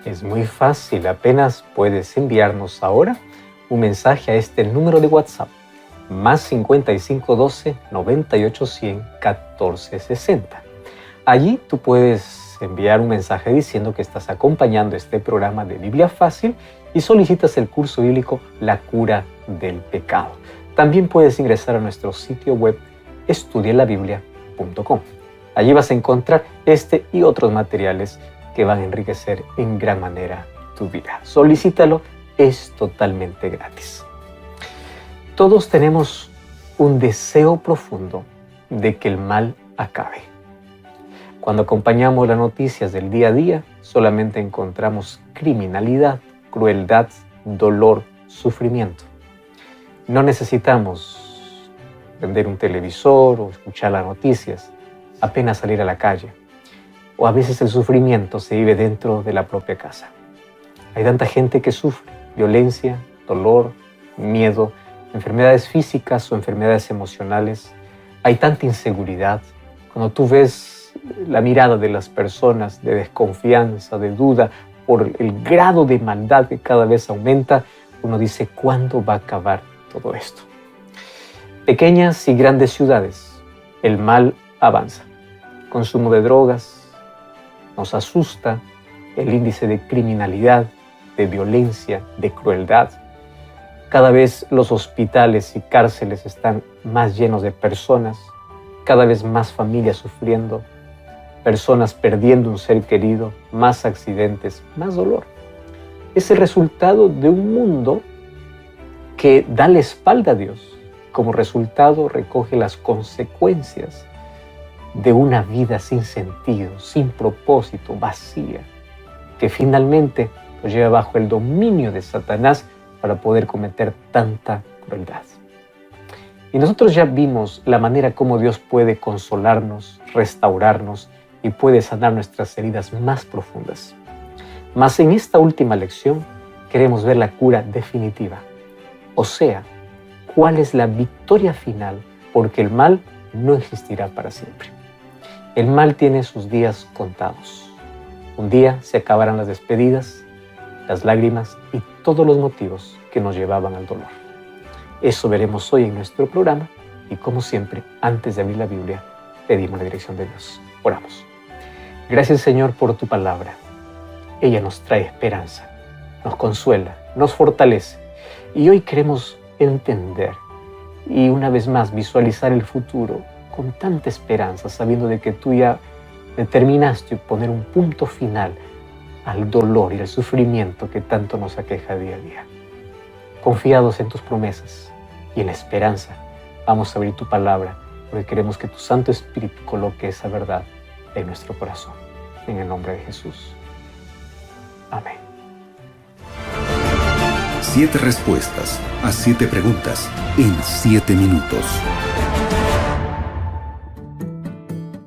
Es muy fácil, apenas puedes enviarnos ahora un mensaje a este número de WhatsApp, más 5512 98 100 14 60. Allí tú puedes enviar un mensaje diciendo que estás acompañando este programa de Biblia Fácil y solicitas el curso bíblico La Cura del Pecado. También puedes ingresar a nuestro sitio web estudialabiblia.com. Allí vas a encontrar este y otros materiales que van a enriquecer en gran manera tu vida. Solicítalo, es totalmente gratis. Todos tenemos un deseo profundo de que el mal acabe. Cuando acompañamos las noticias del día a día, solamente encontramos criminalidad, crueldad, dolor, sufrimiento. No necesitamos prender un televisor o escuchar las noticias, apenas salir a la calle. O a veces el sufrimiento se vive dentro de la propia casa. Hay tanta gente que sufre violencia, dolor, miedo, enfermedades físicas o enfermedades emocionales. Hay tanta inseguridad. Cuando tú ves la mirada de las personas de desconfianza, de duda, por el grado de maldad que cada vez aumenta, uno dice, ¿cuándo va a acabar todo esto? Pequeñas y grandes ciudades, el mal avanza. Consumo de drogas nos asusta, el índice de criminalidad, de violencia, de crueldad. Cada vez los hospitales y cárceles están más llenos de personas, cada vez más familias sufriendo, personas perdiendo un ser querido, más accidentes, más dolor. Es el resultado de un mundo que da la espalda a Dios. Como resultado recoge las consecuencias de una vida sin sentido, sin propósito, vacía, que finalmente nos lleva bajo el dominio de Satanás para poder cometer tanta crueldad. Y nosotros ya vimos la manera como Dios puede consolarnos, restaurarnos y puede sanar nuestras heridas más profundas. Mas en esta última lección queremos ver la cura definitiva, o sea, cuál es la victoria final, porque el mal no existirá para siempre. El mal tiene sus días contados. Un día se acabarán las despedidas, las lágrimas y todos los motivos que nos llevaban al dolor. Eso veremos hoy en nuestro programa y como siempre, antes de abrir la Biblia, pedimos la dirección de Dios. Oramos. Gracias, Señor, por tu palabra. Ella nos trae esperanza, nos consuela, nos fortalece y hoy queremos entender y una vez más visualizar el futuro con tanta esperanza, sabiendo de que tú ya determinaste poner un punto final al dolor y al sufrimiento que tanto nos aqueja día a día. Confiados en tus promesas y en la esperanza, vamos a abrir tu palabra, porque queremos que tu Santo Espíritu coloque esa verdad en nuestro corazón. En el nombre de Jesús. Amén. 7 respuestas a 7 preguntas en 7 minutos.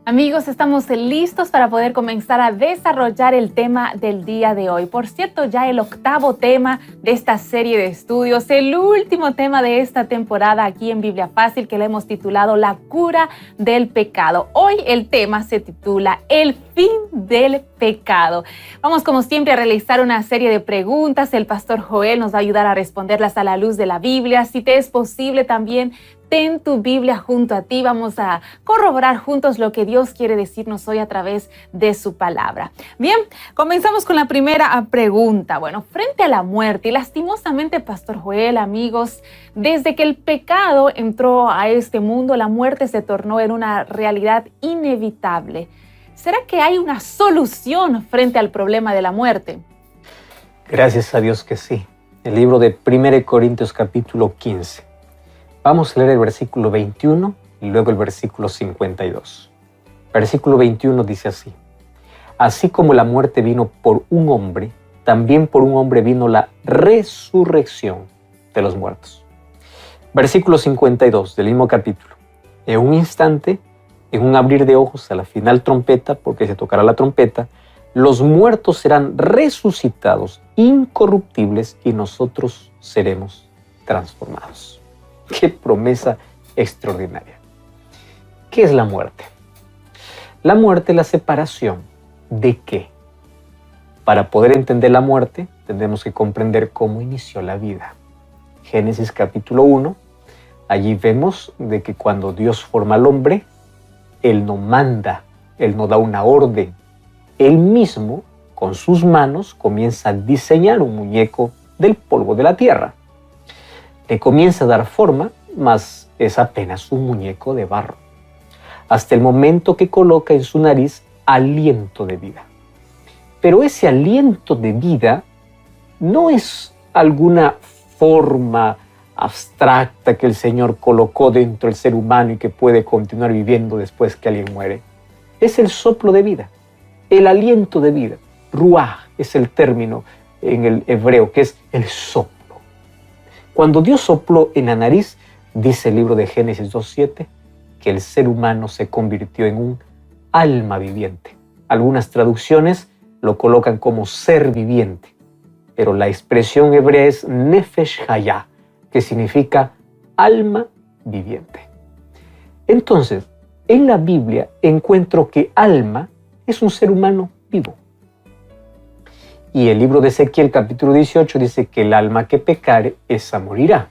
Amigos, estamos listos para poder comenzar a desarrollar el tema del día de hoy. Por cierto, ya el 8º tema de esta serie de estudios, el último tema de esta temporada aquí en Biblia Fácil, que le hemos titulado La Cura del Pecado. Hoy el tema se titula El fin del pecado. Vamos, como siempre, a realizar una serie de preguntas. El pastor Joel nos va a ayudar a responderlas a la luz de la Biblia. Si te es posible, también ten tu Biblia junto a ti. Vamos a corroborar juntos lo que Dios quiere decirnos hoy a través de su palabra. Bien, comenzamos con la primera pregunta. Bueno, frente a la muerte, y lastimosamente, pastor Joel, amigos, desde que el pecado entró a este mundo, la muerte se tornó en una realidad inevitable. ¿Será que hay una solución frente al problema de la muerte? Gracias a Dios que sí. El libro de 1 Corintios capítulo 15. Vamos a leer el versículo 21 y luego el versículo 52. Versículo 21 dice así: Así como la muerte vino por un hombre, también por un hombre vino la resurrección de los muertos. Versículo 52 del mismo capítulo. En un instante, en un abrir de ojos, a la final trompeta, porque se tocará la trompeta, los muertos serán resucitados, incorruptibles, y nosotros seremos transformados. ¡Qué promesa extraordinaria! ¿Qué es la muerte? La muerte es la separación ¿de qué? Para poder entender la muerte, tendremos que comprender cómo inició la vida. Génesis capítulo 1, allí vemos de que cuando Dios forma al hombre, Él no manda, Él no da una orden. Él mismo, con sus manos, comienza a diseñar un muñeco del polvo de la tierra. Le comienza a dar forma, mas es apenas un muñeco de barro, hasta el momento que coloca en su nariz aliento de vida. Pero ese aliento de vida no es alguna forma abstracta que el Señor colocó dentro del ser humano y que puede continuar viviendo después que alguien muere. Es el soplo de vida, el aliento de vida. Ruach es el término en el hebreo, que es el soplo. Cuando Dios sopló en la nariz, dice el libro de Génesis 2:7, que el ser humano se convirtió en un alma viviente. Algunas traducciones lo colocan como ser viviente, pero la expresión hebrea es nefesh hayah, que significa alma viviente. Entonces, en la Biblia encuentro que alma es un ser humano vivo. Y el libro de Ezequiel capítulo 18 dice que el alma que pecare, esa morirá.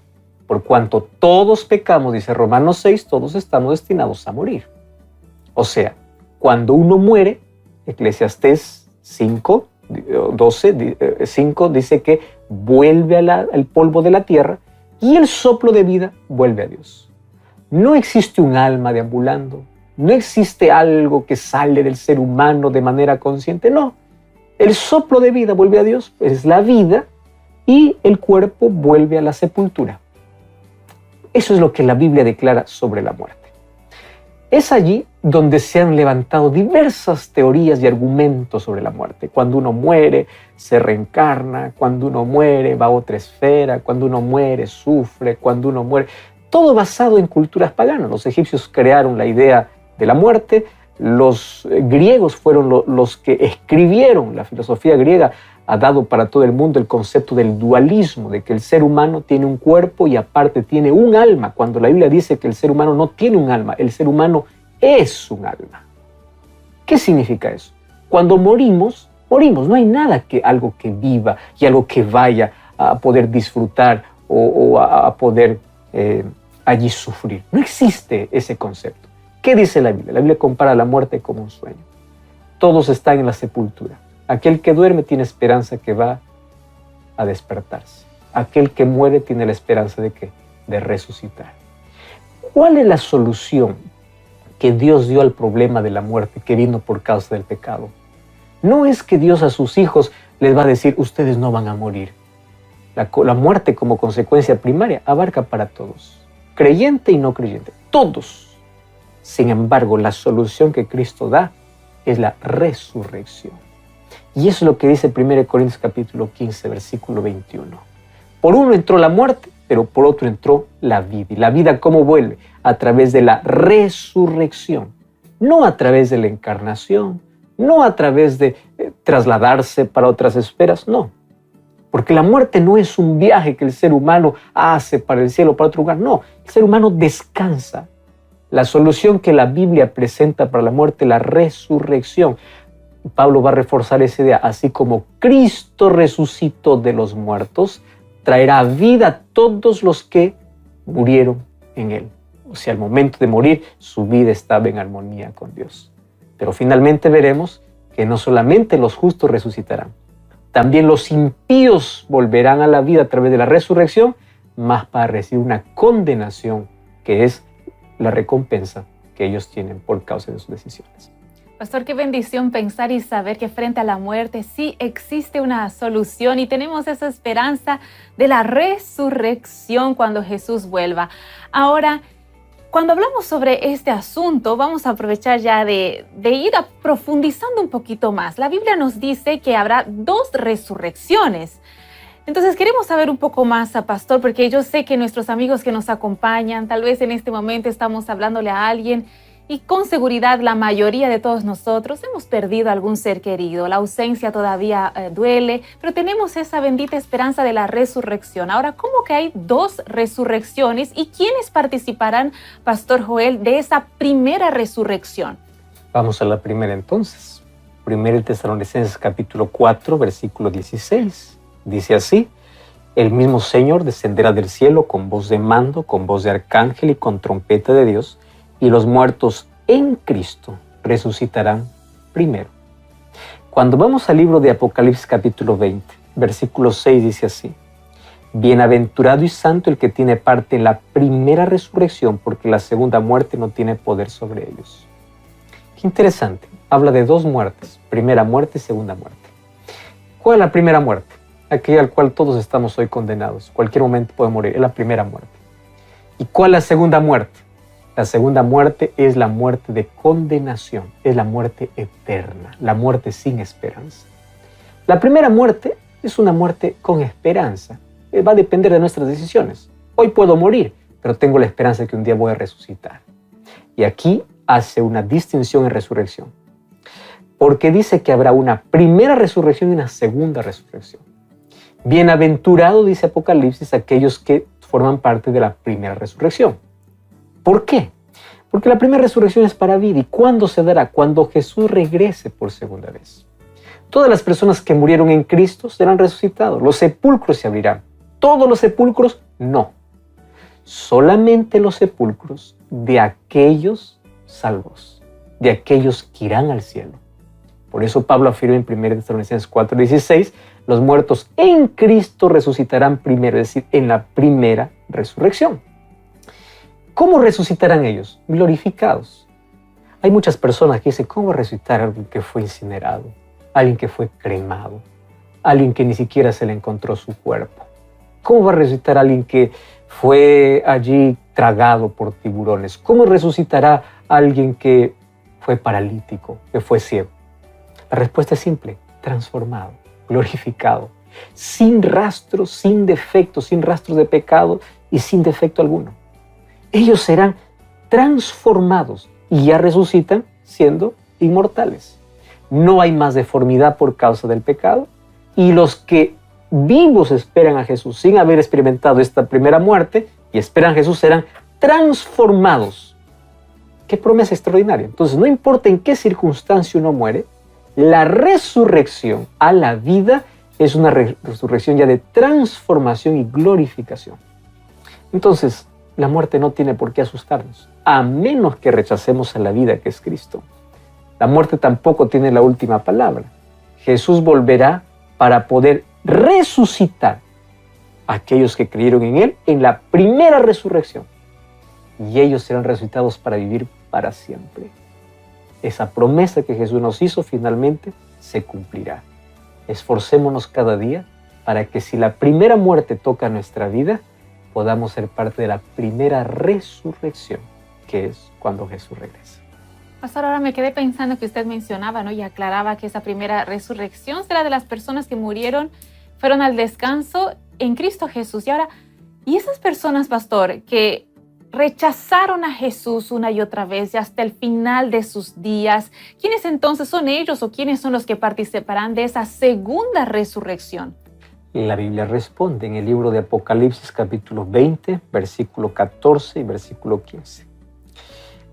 Por cuanto todos pecamos, dice Romanos 6, todos estamos destinados a morir. O sea, cuando uno muere, Eclesiastés 5 dice que vuelve al polvo de la tierra y el soplo de vida vuelve a Dios. No existe un alma deambulando, no existe algo que sale del ser humano de manera consciente, no. El soplo de vida vuelve a Dios, es la vida, y el cuerpo vuelve a la sepultura. Eso es lo que la Biblia declara sobre la muerte. Es allí donde se han levantado diversas teorías y argumentos sobre la muerte. Cuando uno muere, se reencarna. Cuando uno muere, va a otra esfera. Cuando uno muere, sufre. Cuando uno muere... Todo basado en culturas paganas. Los egipcios crearon la idea de la muerte. Los griegos fueron los que escribieron. La filosofía griega ha dado para todo el mundo el concepto del dualismo, de que el ser humano tiene un cuerpo y aparte tiene un alma, cuando la Biblia dice que el ser humano no tiene un alma, el ser humano es un alma. ¿Qué significa eso? Cuando morimos, no hay nada algo que viva y algo que vaya a poder disfrutar o a poder allí sufrir. No existe ese concepto. ¿Qué dice la Biblia? La Biblia compara la muerte como un sueño. Todos están en la sepultura. Aquel que duerme tiene esperanza que va a despertarse. Aquel que muere tiene la esperanza ¿de qué? De resucitar. ¿Cuál es la solución que Dios dio al problema de la muerte que vino por causa del pecado? No es que Dios a sus hijos les va a decir, ustedes no van a morir. La muerte como consecuencia primaria abarca para todos, creyente y no creyente, todos. Sin embargo, la solución que Cristo da es la resurrección. Y eso es lo que dice 1 Corintios capítulo 15, versículo 21. Por uno entró la muerte, pero por otro entró la vida. ¿Y la vida cómo vuelve? A través de la resurrección. No a través de la encarnación, no a través de trasladarse para otras esferas, no. Porque la muerte no es un viaje que el ser humano hace para el cielo o para otro lugar, no. El ser humano descansa. La solución que la Biblia presenta para la muerte es la resurrección. Pablo va a reforzar esa idea, así como Cristo resucitó de los muertos, traerá vida a todos los que murieron en Él. O sea, al momento de morir, su vida estaba en armonía con Dios. Pero finalmente veremos que no solamente los justos resucitarán, también los impíos volverán a la vida a través de la resurrección, más para recibir una condenación, que es la recompensa que ellos tienen por causa de sus decisiones. Pastor, qué bendición pensar y saber que frente a la muerte sí existe una solución y tenemos esa esperanza de la resurrección cuando Jesús vuelva. Ahora, cuando hablamos sobre este asunto, vamos a aprovechar ya de ir profundizando un poquito más. La Biblia nos dice que habrá 2 resurrecciones. Entonces queremos saber un poco más, Pastor, porque yo sé que nuestros amigos que nos acompañan, tal vez en este momento estamos hablándole a alguien y con seguridad la mayoría de todos nosotros hemos perdido algún ser querido. La ausencia todavía duele, pero tenemos esa bendita esperanza de la resurrección. Ahora, ¿cómo que hay 2 resurrecciones y quiénes participarán, Pastor Joel, de esa primera resurrección? Vamos a la primera entonces. 1 Tesalonicenses capítulo 4, versículo 16. Dice así: el mismo Señor descenderá del cielo con voz de mando, con voz de arcángel y con trompeta de Dios, y los muertos en Cristo resucitarán primero. Cuando vamos al libro de Apocalipsis capítulo 20, versículo 6 dice así: bienaventurado y santo el que tiene parte en la primera resurrección, porque la segunda muerte no tiene poder sobre ellos. Qué interesante, habla de dos muertes, primera muerte y segunda muerte. ¿Cuál es la primera muerte? Aquella al cual todos estamos hoy condenados. Cualquier momento puede morir, es la primera muerte. ¿Y cuál es la segunda muerte? La segunda muerte es la muerte de condenación, es la muerte eterna, la muerte sin esperanza. La primera muerte es una muerte con esperanza, va a depender de nuestras decisiones. Hoy puedo morir, pero tengo la esperanza de que un día voy a resucitar. Y aquí hace una distinción en resurrección, porque dice que habrá una primera resurrección y una segunda resurrección. Bienaventurado, dice Apocalipsis, aquellos que forman parte de la primera resurrección. ¿Por qué? Porque la primera resurrección es para vida. ¿Y cuándo se dará? Cuando Jesús regrese por segunda vez. Todas las personas que murieron en Cristo serán resucitados. Los sepulcros se abrirán. ¿Todos los sepulcros? No. Solamente los sepulcros de aquellos salvos, de aquellos que irán al cielo. Por eso Pablo afirma en 1 Tesalonicenses 4:16, los muertos en Cristo resucitarán primero, es decir, en la primera resurrección. ¿Cómo resucitarán ellos? Glorificados. Hay muchas personas que dicen, ¿cómo va a resucitar alguien que fue incinerado? Alguien que fue cremado, alguien que ni siquiera se le encontró su cuerpo. ¿Cómo va a resucitar alguien que fue allí tragado por tiburones? ¿Cómo resucitará alguien que fue paralítico, que fue ciego? La respuesta es simple: transformado, glorificado, sin rastros, sin defectos, sin rastros de pecado y sin defecto alguno. Ellos serán transformados y ya resucitan siendo inmortales. No hay más deformidad por causa del pecado, y los que vivos esperan a Jesús sin haber experimentado esta primera muerte y esperan a Jesús serán transformados. ¡Qué promesa extraordinaria! Entonces, no importa en qué circunstancia uno muere, la resurrección a la vida es una resurrección ya de transformación y glorificación. Entonces, la muerte no tiene por qué asustarnos, a menos que rechacemos a la vida que es Cristo. La muerte tampoco tiene la última palabra. Jesús volverá para poder resucitar a aquellos que creyeron en Él en la primera resurrección. Y ellos serán resucitados para vivir para siempre. Esa promesa que Jesús nos hizo finalmente se cumplirá. Esforcémonos cada día para que si la primera muerte toca nuestra vida, podamos ser parte de la primera resurrección, que es cuando Jesús regresa. Pastor, ahora me quedé pensando que usted mencionaba, ¿no?, y aclaraba que esa primera resurrección será de las personas que murieron, fueron al descanso en Cristo Jesús. Y ahora, ¿y esas personas, pastor, que rechazaron a Jesús una y otra vez y hasta el final de sus días, quiénes entonces son ellos o quiénes son los que participarán de esa segunda resurrección? La Biblia responde en el libro de Apocalipsis capítulo 20, versículo 14 y versículo 15.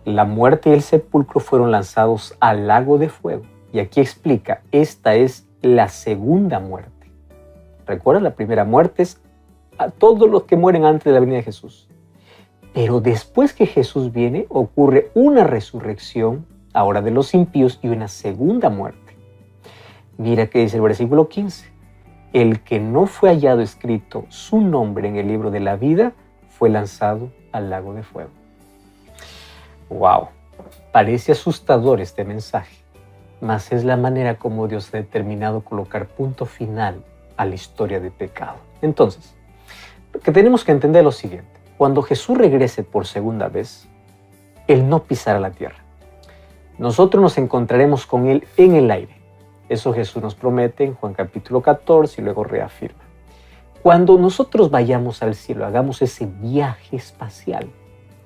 La muerte y el sepulcro fueron lanzados al lago de fuego. Y aquí explica, esta es la segunda muerte. Recuerda, la primera muerte es a todos los que mueren antes de la venida de Jesús. Pero después que Jesús viene, ocurre una resurrección, ahora de los impíos, y una segunda muerte. Mira que dice el versículo 15. El que no fue hallado escrito su nombre en el libro de la vida fue lanzado al lago de fuego. ¡Wow! Parece asustador este mensaje, mas es la manera como Dios ha determinado colocar punto final a la historia de pecado. Entonces, que tenemos que entender lo siguiente. Cuando Jesús regrese por segunda vez, Él no pisará la tierra. Nosotros nos encontraremos con Él en el aire. Eso Jesús nos promete en Juan capítulo 14 y luego reafirma. Cuando nosotros vayamos al cielo, hagamos ese viaje espacial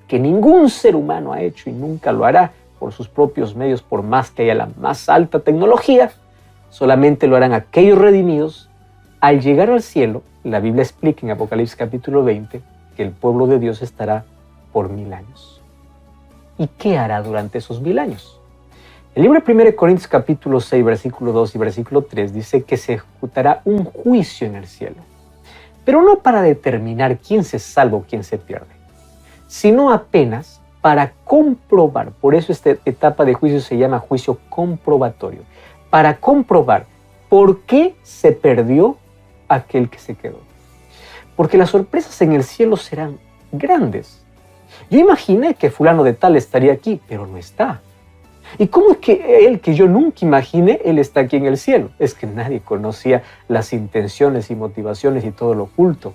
que ningún ser humano ha hecho y nunca lo hará por sus propios medios, por más que haya la más alta tecnología, solamente lo harán aquellos redimidos. Al llegar al cielo, la Biblia explica en Apocalipsis capítulo 20 que el pueblo de Dios estará por 1000 años. ¿Y qué hará durante esos 1000 años? El libro de 1 Corintios capítulo 6, versículo 2 y versículo 3 dice que se ejecutará un juicio en el cielo, pero no para determinar quién se salva o quién se pierde, sino apenas para comprobar. Por eso esta etapa de juicio se llama juicio comprobatorio, para comprobar por qué se perdió aquel que se quedó. Porque las sorpresas en el cielo serán grandes. Yo imaginé que fulano de tal estaría aquí, pero no está. ¿Y cómo es que él, que yo nunca imaginé, él está aquí en el cielo? Es que nadie conocía las intenciones y motivaciones y todo lo oculto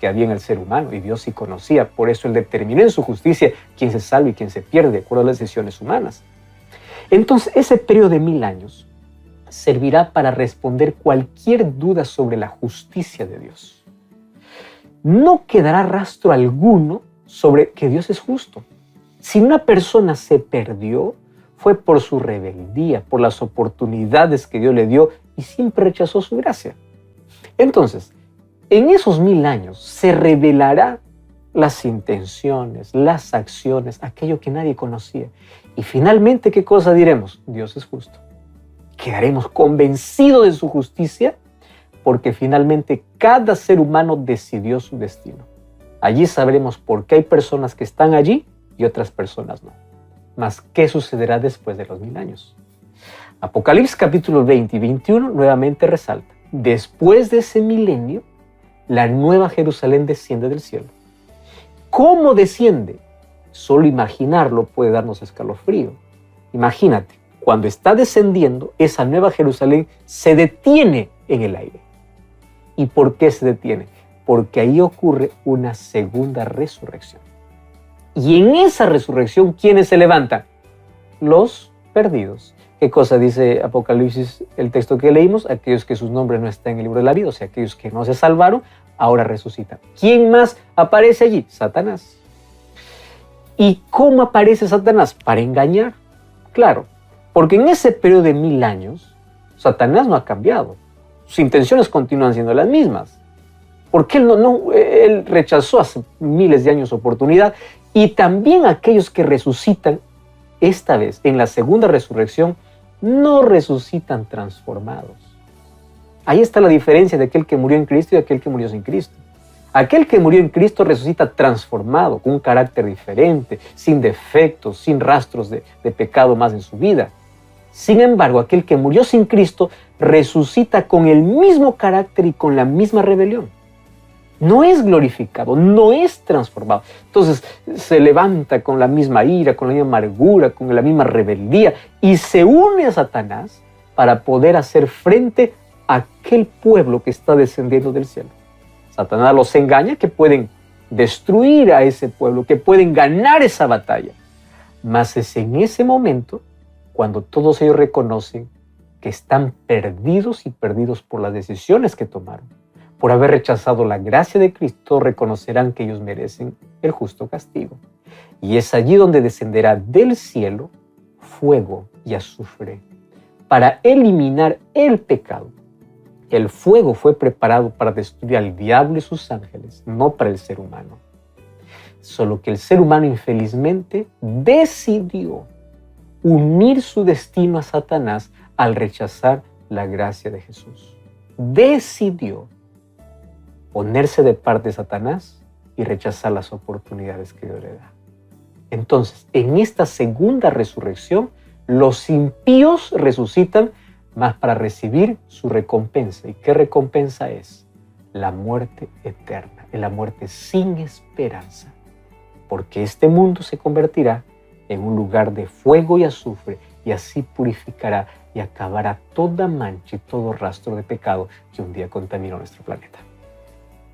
que había en el ser humano, y Dios sí conocía. Por eso Él determinó en su justicia quién se salva y quién se pierde, de acuerdo a las decisiones humanas. Entonces, ese periodo de 1000 años servirá para responder cualquier duda sobre la justicia de Dios. No quedará rastro alguno sobre que Dios es justo. Si una persona se perdió, fue por su rebeldía, por las oportunidades que Dios le dio y siempre rechazó su gracia. Entonces, en esos 1000 años se revelará las intenciones, las acciones, aquello que nadie conocía. Y finalmente, ¿qué cosa diremos? Dios es justo. Quedaremos convencidos de su justicia porque finalmente cada ser humano decidió su destino. Allí sabremos por qué hay personas que están allí y otras personas no. Mas, ¿qué sucederá después de los 1000 años? Apocalipsis capítulo 20 y 21 nuevamente resalta: después de ese milenio, la nueva Jerusalén desciende del cielo. ¿Cómo desciende? Solo imaginarlo puede darnos escalofrío. Imagínate, cuando está descendiendo, esa nueva Jerusalén se detiene en el aire. ¿Y por qué se detiene? Porque ahí ocurre una segunda resurrección. Y en esa resurrección, ¿quiénes se levantan? Los perdidos. ¿Qué cosa dice Apocalipsis, el texto que leímos? Aquellos que sus nombres no están en el libro de la vida, o sea, aquellos que no se salvaron, ahora resucitan. ¿Quién más aparece allí? Satanás. ¿Y cómo aparece Satanás? Para engañar. Claro, porque en ese periodo de 1000 años, Satanás no ha cambiado. Sus intenciones continúan siendo las mismas. Porque él rechazó hace miles de años oportunidad. Y también aquellos que resucitan esta vez, en la segunda resurrección, no resucitan transformados. Ahí está la diferencia de aquel que murió en Cristo y aquel que murió sin Cristo. Aquel que murió en Cristo resucita transformado, con un carácter diferente, sin defectos, sin rastros de pecado más en su vida. Sin embargo, aquel que murió sin Cristo resucita con el mismo carácter y con la misma rebelión. No es glorificado, no es transformado. Entonces se levanta con la misma ira, con la misma amargura, con la misma rebeldía y se une a Satanás para poder hacer frente a aquel pueblo que está descendiendo del cielo. Satanás los engaña que pueden destruir a ese pueblo, que pueden ganar esa batalla. Mas es en ese momento cuando todos ellos reconocen que están perdidos y perdidos por las decisiones que tomaron. Por haber rechazado la gracia de Cristo, reconocerán que ellos merecen el justo castigo. Y es allí donde descenderá del cielo fuego y azufre para eliminar el pecado. El fuego fue preparado para destruir al diablo y sus ángeles, no para el ser humano. Solo que el ser humano infelizmente decidió unir su destino a Satanás al rechazar la gracia de Jesús. Decidió ponerse de parte de Satanás y rechazar las oportunidades que Dios le da. Entonces, en esta segunda resurrección, los impíos resucitan más para recibir su recompensa. ¿Y qué recompensa es? La muerte eterna, la muerte sin esperanza. Porque este mundo se convertirá en un lugar de fuego y azufre y así purificará y acabará toda mancha y todo rastro de pecado que un día contaminó nuestro planeta.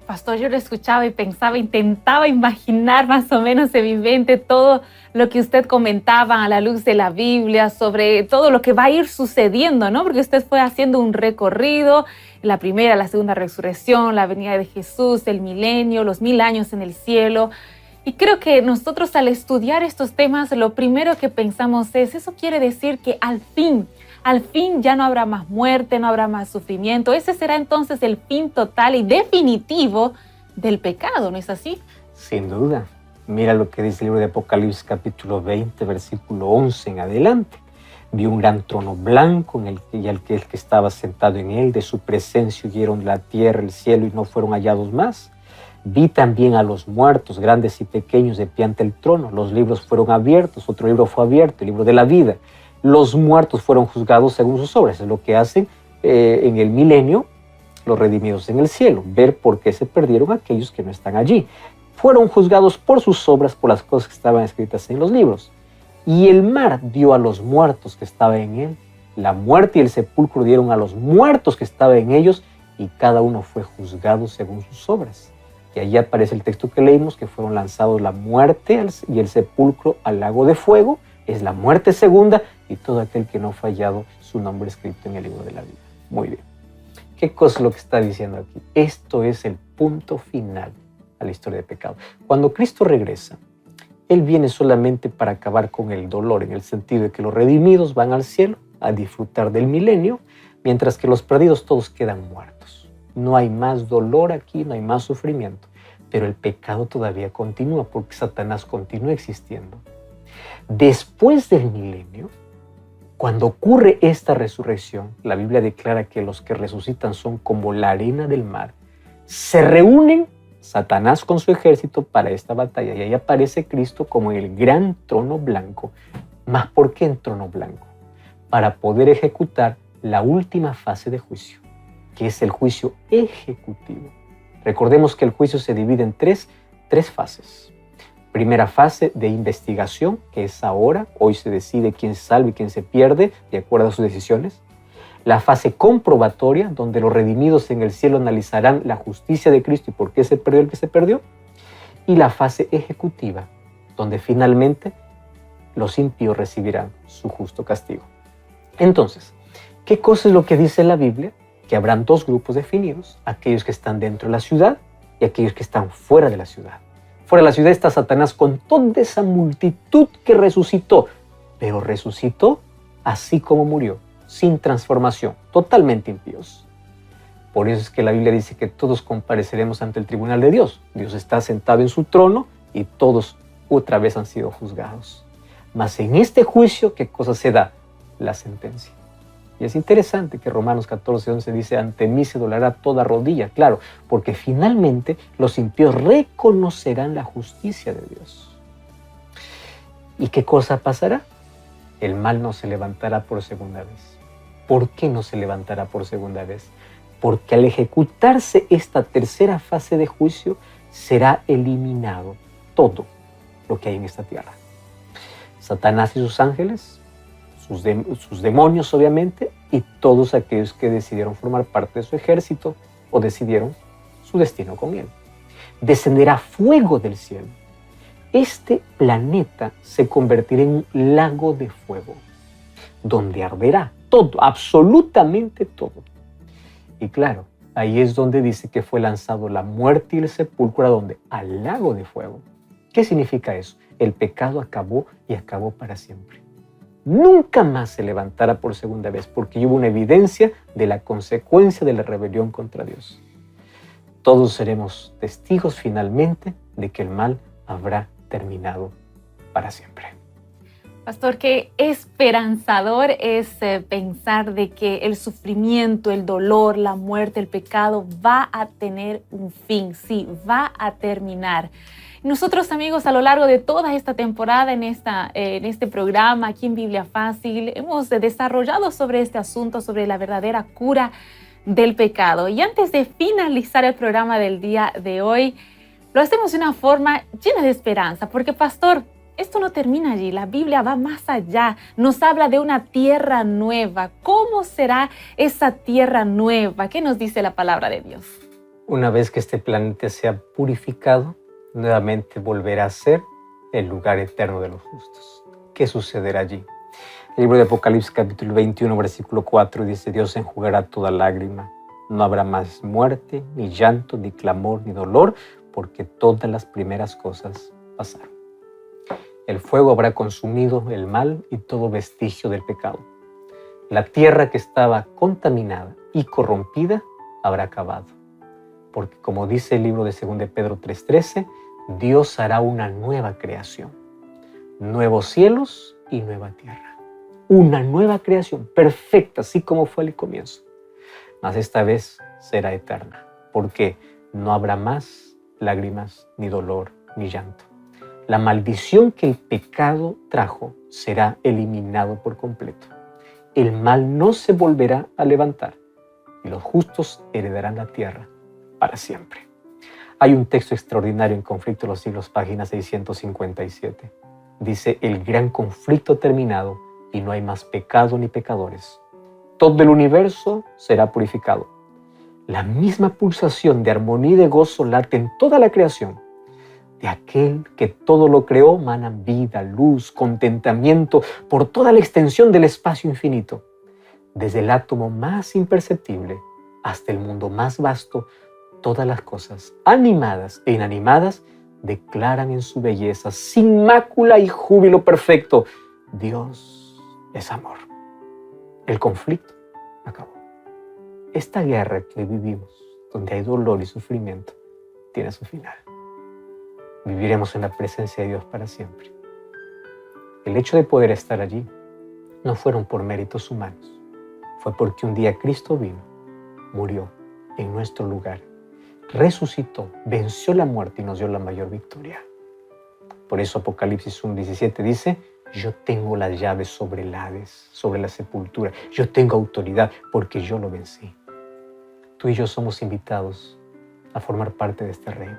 Pastor, yo lo escuchaba y pensaba, intentaba imaginar más o menos en mi mente todo lo que usted comentaba a la luz de la Biblia sobre todo lo que va a ir sucediendo, ¿no? Porque usted fue haciendo un recorrido, la primera, la segunda resurrección, la venida de Jesús, el milenio, los 1000 años en el cielo. Y creo que nosotros al estudiar estos temas, lo primero que pensamos es, eso quiere decir que al fin ya no habrá más muerte, no habrá más sufrimiento. Ese será entonces el fin total y definitivo del pecado, ¿no es así? Sin duda. Mira lo que dice el libro de Apocalipsis capítulo 20, versículo 11 en adelante. Vi un gran trono blanco y el que estaba sentado en él. De su presencia huyeron la tierra, el cielo y no fueron hallados más. Vi también a los muertos, grandes y pequeños, de pie ante el trono. Los libros fueron abiertos, otro libro fue abierto, el libro de la vida. Los muertos fueron juzgados según sus obras. Es lo que hacen en el milenio los redimidos en el cielo, ver por qué se perdieron aquellos que no están allí. Fueron juzgados por sus obras, por las cosas que estaban escritas en los libros. Y el mar dio a los muertos que estaban en él. La muerte y el sepulcro dieron a los muertos que estaban en ellos, y cada uno fue juzgado según sus obras. Y allí aparece el texto que leímos, que fueron lanzados la muerte y el sepulcro al lago de fuego. Es la muerte segunda, y todo aquel que no fue hallado su nombre escrito en el libro de la vida. Muy bien. ¿Qué cosa es lo que está diciendo aquí? Esto es el punto final a la historia de pecado. Cuando Cristo regresa, Él viene solamente para acabar con el dolor, en el sentido de que los redimidos van al cielo a disfrutar del milenio, mientras que los perdidos todos quedan muertos. No hay más dolor aquí, no hay más sufrimiento, pero el pecado todavía continúa porque Satanás continúa existiendo. Después del milenio, cuando ocurre esta resurrección, la Biblia declara que los que resucitan son como la arena del mar. Se reúnen Satanás con su ejército para esta batalla, y ahí aparece Cristo como el gran trono blanco. ¿Más por qué en trono blanco? Para poder ejecutar la última fase de juicio, que es el juicio ejecutivo. Recordemos que el juicio se divide en tres fases. Primera fase de investigación, que es ahora. Hoy se decide quién se salva y quién se pierde, de acuerdo a sus decisiones. La fase comprobatoria, donde los redimidos en el cielo analizarán la justicia de Cristo y por qué se perdió el que se perdió. Y la fase ejecutiva, donde finalmente los impíos recibirán su justo castigo. Entonces, ¿qué cosa es lo que dice la Biblia? Que habrán dos grupos definidos, aquellos que están dentro de la ciudad y aquellos que están fuera de la ciudad. Fuera de la ciudad está Satanás con toda esa multitud que resucitó, pero resucitó así como murió, sin transformación, totalmente impíos. Por eso es que la Biblia dice que todos compareceremos ante el tribunal de Dios. Dios está sentado en su trono y todos otra vez han sido juzgados. Mas en este juicio, ¿qué cosa se da? La sentencia. Y es interesante que Romanos 14:11 dice: ante mí se doblará toda rodilla. Claro, porque finalmente los impíos reconocerán la justicia de Dios. ¿Y qué cosa pasará? El mal no se levantará por segunda vez. ¿Por qué no se levantará por segunda vez? Porque al ejecutarse esta tercera fase de juicio, será eliminado todo lo que hay en esta tierra. Satanás y sus ángeles, sus demonios obviamente, y todos aquellos que decidieron formar parte de su ejército o decidieron su destino con él. Descenderá fuego del cielo. Este planeta se convertirá en un lago de fuego, donde arderá todo, absolutamente todo. Y claro, ahí es donde dice que fue lanzado la muerte y el sepulcro, ¿a dónde? Al lago de fuego. ¿Qué significa eso? El pecado acabó y acabó para siempre. Nunca más se levantará por segunda vez, porque hubo una evidencia de la consecuencia de la rebelión contra Dios. Todos seremos testigos finalmente de que el mal habrá terminado para siempre. Pastor, qué esperanzador es pensar de que el sufrimiento, el dolor, la muerte, el pecado va a tener un fin, sí, va a terminar. Nosotros, amigos, a lo largo de toda esta temporada en este programa aquí en Biblia Fácil, hemos desarrollado sobre este asunto, sobre la verdadera cura del pecado. Y antes de finalizar el programa del día de hoy, lo hacemos de una forma llena de esperanza, porque, pastor, esto no termina allí. La Biblia va más allá. Nos habla de una tierra nueva. ¿Cómo será esa tierra nueva? ¿Qué nos dice la palabra de Dios? Una vez que este planeta sea purificado, nuevamente volverá a ser el lugar eterno de los justos. ¿Qué sucederá allí? El libro de Apocalipsis capítulo 21, versículo 4 dice: Dios enjugará toda lágrima. No habrá más muerte, ni llanto, ni clamor, ni dolor, porque todas las primeras cosas pasaron. El fuego habrá consumido el mal y todo vestigio del pecado. La tierra que estaba contaminada y corrompida habrá acabado. Porque como dice el libro de 2 Pedro 3:13, Dios hará una nueva creación, nuevos cielos y nueva tierra. una nueva creación, perfecta, así como fue al comienzo. Mas esta vez será eterna, porque no habrá más lágrimas, ni dolor, ni llanto. La maldición que el pecado trajo será eliminado por completo. El mal no se volverá a levantar y los justos heredarán la tierra para siempre. Hay un texto extraordinario en Conflicto de los Siglos, página 657. Dice: el gran conflicto terminado y no hay más pecado ni pecadores. Todo el universo será purificado. La misma pulsación de armonía y de gozo late en toda la creación. De aquel que todo lo creó manan vida, luz, contentamiento por toda la extensión del espacio infinito. Desde el átomo más imperceptible hasta el mundo más vasto, todas las cosas, animadas e inanimadas, declaran en su belleza, sin mácula y júbilo perfecto: Dios es amor. El conflicto acabó. Esta guerra que vivimos, donde hay dolor y sufrimiento, tiene su final. Viviremos en la presencia de Dios para siempre. El hecho de poder estar allí no fueron por méritos humanos. Fue porque un día Cristo vino, murió en nuestro lugar, resucitó, venció la muerte y nos dio la mayor victoria. Por eso Apocalipsis 1:17 dice: yo tengo las llaves sobre el Hades, sobre la sepultura. Yo tengo autoridad porque yo lo vencí. Tú y yo somos invitados a formar parte de este reino,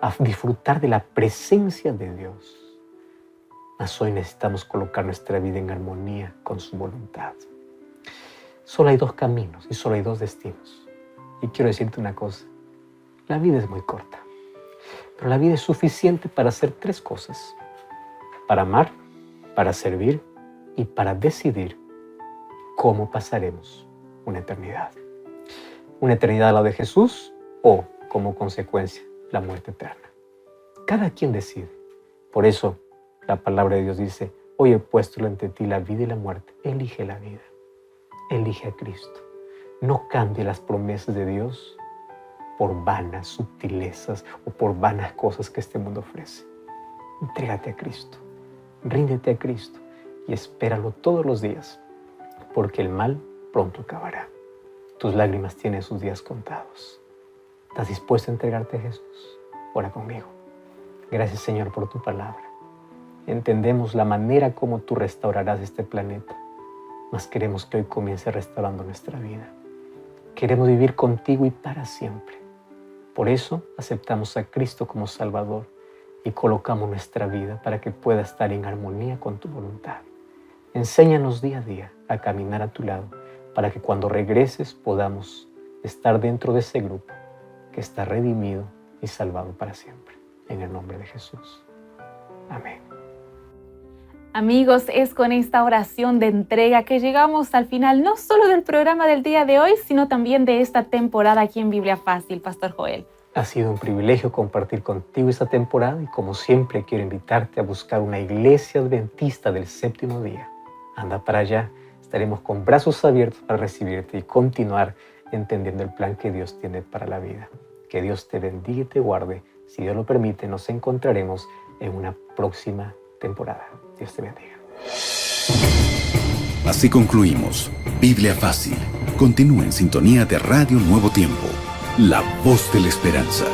a disfrutar de la presencia de Dios. Mas hoy necesitamos colocar nuestra vida en armonía con su voluntad. Solo hay dos caminos y solo hay dos destinos. Y quiero decirte una cosa: la vida es muy corta, pero la vida es suficiente para hacer tres cosas: para amar, para servir y para decidir cómo pasaremos una eternidad. Una eternidad al lado de Jesús o, como consecuencia, la muerte eterna. Cada quien decide. Por eso la palabra de Dios dice: hoy he puesto ante ti la vida y la muerte. Elige la vida. Elige a Cristo. No cambie las promesas de Dios por vanas sutilezas o por vanas cosas que este mundo ofrece. Entrégate a Cristo. Ríndete a Cristo y espéralo todos los días, porque el mal pronto acabará. Tus lágrimas tienen sus días contados. ¿Estás dispuesto a entregarte a Jesús? Ora conmigo. Gracias, Señor, por tu palabra. Entendemos la manera como tú restaurarás este planeta, mas queremos que hoy comience restaurando nuestra vida. Queremos vivir contigo y para siempre. Por eso aceptamos a Cristo como Salvador y colocamos nuestra vida para que pueda estar en armonía con tu voluntad. Enséñanos día a día a caminar a tu lado, para que cuando regreses podamos estar dentro de ese grupo que está redimido y salvado para siempre. En el nombre de Jesús. Amén. Amigos, es con esta oración de entrega que llegamos al final, no solo del programa del día de hoy, sino también de esta temporada aquí en Biblia Fácil, Pastor Joel. Ha sido un privilegio compartir contigo esta temporada y como siempre quiero invitarte a buscar una iglesia adventista del séptimo día. Anda para allá, estaremos con brazos abiertos para recibirte y continuar entendiendo el plan que Dios tiene para la vida. Que Dios te bendiga y te guarde. Si Dios lo permite, nos encontraremos en una próxima temporada. Dios te bendiga. Así concluimos Biblia Fácil. Continúa en sintonía de Radio Nuevo Tiempo, la voz de la esperanza.